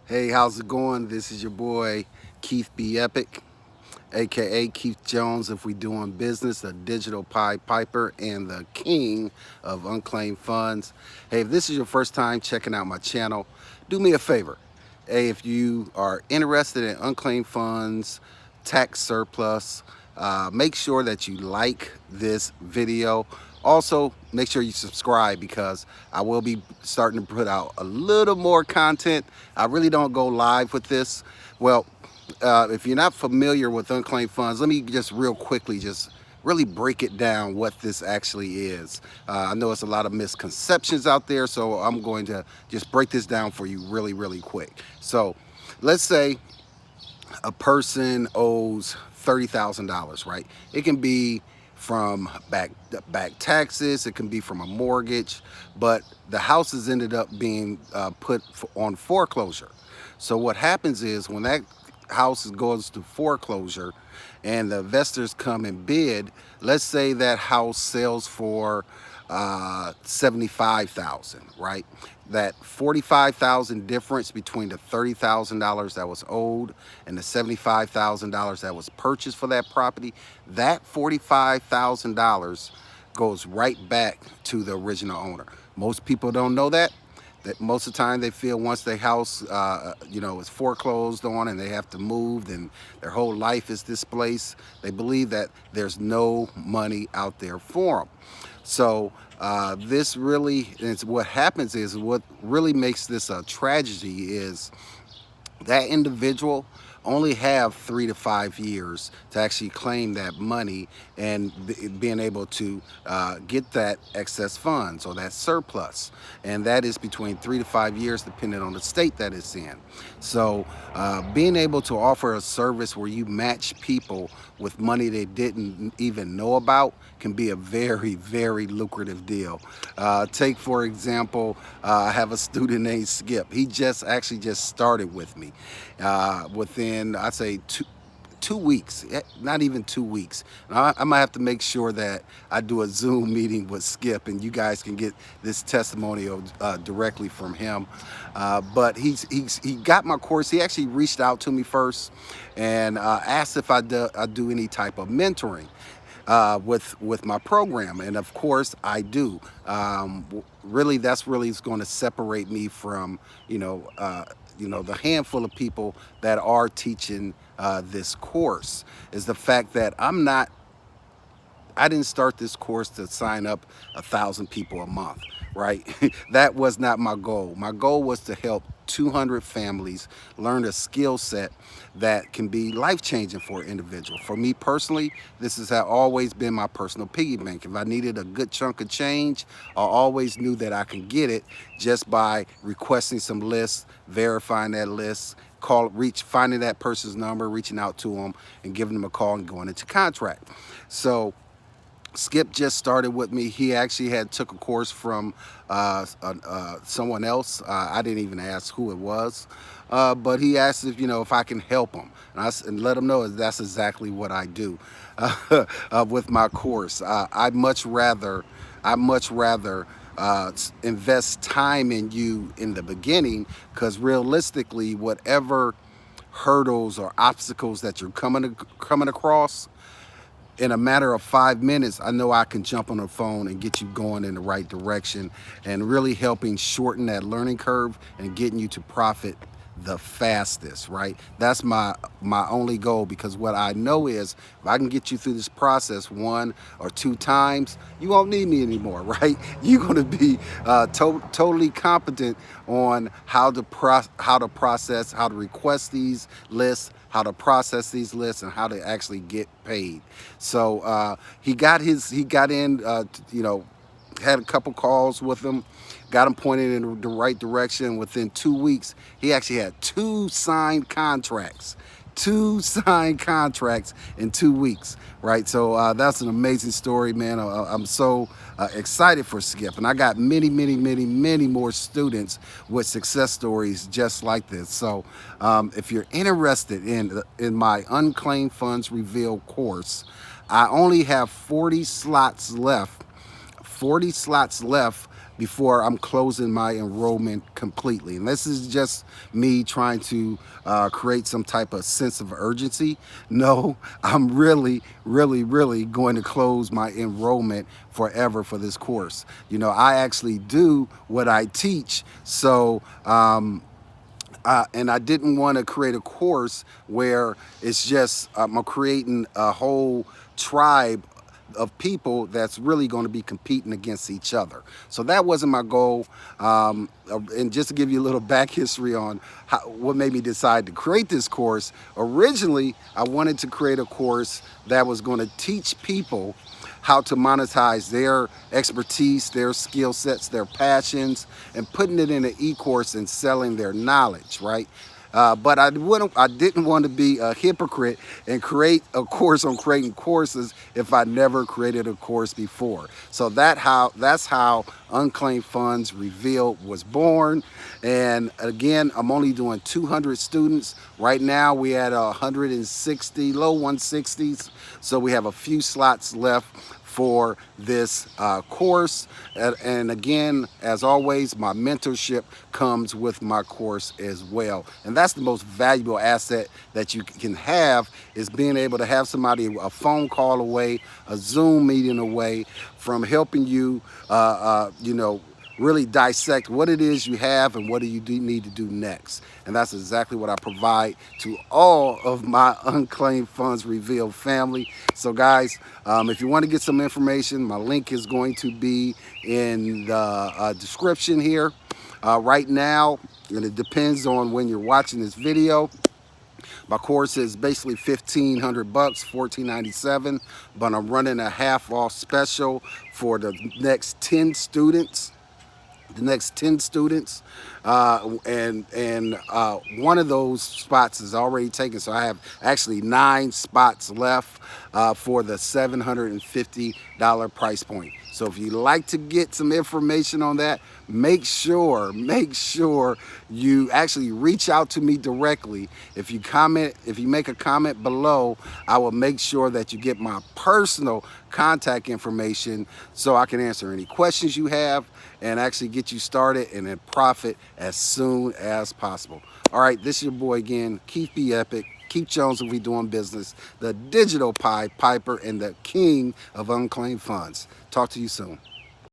Hey, how's it going? This is your boy Keith B. Epic, aka Keith Jones. If we doing business, the digital Pied Piper and the king of unclaimed funds. Hey, if this is your first time checking out my channel, do me a favor. Hey, if you are interested in unclaimed funds, tax surplus, make sure that you like this video. Also, make sure you subscribe because I will be starting to put out a little more content. I really don't go live with this. Well, if you're not familiar with unclaimed funds, let me just real quickly just really break it down what this actually is. I know it's a lot of misconceptions out there, so I'm going to just break this down for you really quick. So let's say a person owes $30,000, right? It can be from back taxes, it can be from a mortgage, but the house has ended up being put on foreclosure. So what happens is when that house goes to foreclosure and the investors come and bid, let's say that house sells for 75,000, right? That 45,000 difference between the $30,000 that was owed and the $75,000 that was purchased for that property, that $45,000 goes right back to the original owner. Most people don't know that. That most of the time they feel once their house is foreclosed on and they have to move and their whole life is displaced, they believe that there's no money out there for them. So this really is what happens. Is what really makes this a tragedy is that individual only have 3 to 5 years to actually claim that money and being able to get that excess funds or that surplus, and that is between 3 to 5 years depending on the state that it's in. So being able to offer a service where you match people with money they didn't even know about can be a very lucrative deal. Take for example, I have a student named Skip. He just started with me within, I'd say, two weeks, not even 2 weeks. I might have to make sure that I do a Zoom meeting with Skip and you guys can get this testimonial directly from him. But he got my course. He actually reached out to me first and asked if I do any type of mentoring with my program, and of course I do. Really, that's really going to separate me from the handful of people that are teaching this course, is the fact that I didn't start this course to sign up 1,000 people a month, right? That was not my goal. My goal was to help 200 families learn a skill set that can be life-changing for an individual. For me personally, this has always been my personal piggy bank. If I needed a good chunk of change, I always knew that I could get it just by requesting some lists, verifying that list, finding that person's number, reaching out to them and giving them a call and going into contract. So Skip just started with me. He actually took a course from someone else. I didn't even ask who it was, but he asked if I can help him, and let him know that's exactly what I do with my course. I much rather invest time in you in the beginning, because realistically, whatever hurdles or obstacles that you're coming across, in a matter of 5 minutes, I know I can jump on the phone and get you going in the right direction and really helping shorten that learning curve and getting you to profit the fastest, right? That's my only goal, because what I know is if I can get you through this process 1 or 2 times, you won't need me anymore, right? You're going to be totally competent on how to process, how to request these lists, how to process these lists, and how to actually get paid. So he got in, had a couple calls with him, got him pointed in the right direction. Within 2 weeks, he actually had 2 signed contracts. 2 signed contracts in 2 weeks, right? So that's an amazing story, man. I'm so excited for Skip, and I got many more students with success stories just like this. So if you're interested in my Unclaimed Funds Reveal course, I only have 40 slots left. before I'm closing my enrollment completely. And this is just me trying to create some type of sense of urgency. No, I'm really going to close my enrollment forever for this course. You know, I actually do what I teach. So, and I didn't want to create a course where it's just I'm creating a whole tribe of people that's really going to be competing against each other. So that wasn't my goal. And just to give you a little back history on what made me decide to create this course, originally I wanted to create a course that was going to teach people how to monetize their expertise, their skill sets, their passions, and putting it in an e-course and selling their knowledge, right? But I didn't want to be a hypocrite and create a course on creating courses if I never created a course before. So that's how Unclaimed Funds Revealed was born. And again, I'm only doing 200 students. Right now we at 160, low 160s. So we have a few slots left for this course. And again, as always, my mentorship comes with my course as well. And that's the most valuable asset that you can have, is being able to have somebody a phone call away, a Zoom meeting away from helping you, you know, really dissect what it is you have and what do you need to do next. And that's exactly what I provide to all of my Unclaimed Funds Revealed family. So guys, if you want to get some information, my link is going to be in the description here. Right now, and it depends on when you're watching this video, my course is basically $1,500, $1,497, but I'm running a half off special for the next 10 students. And one of those spots is already taken, so I have actually 9 spots left for the $750 price point. So if you'd like to get some information on that, make sure you actually reach out to me directly. If you make a comment below, I will make sure that you get my personal contact information so I can answer any questions you have and actually get you started and then profit as soon as possible. All right, this is your boy again, Keith B. Epic. Keith Jones will be doing business, the digital Pied Piper and the king of Unclaimed Funds. Talk to you soon.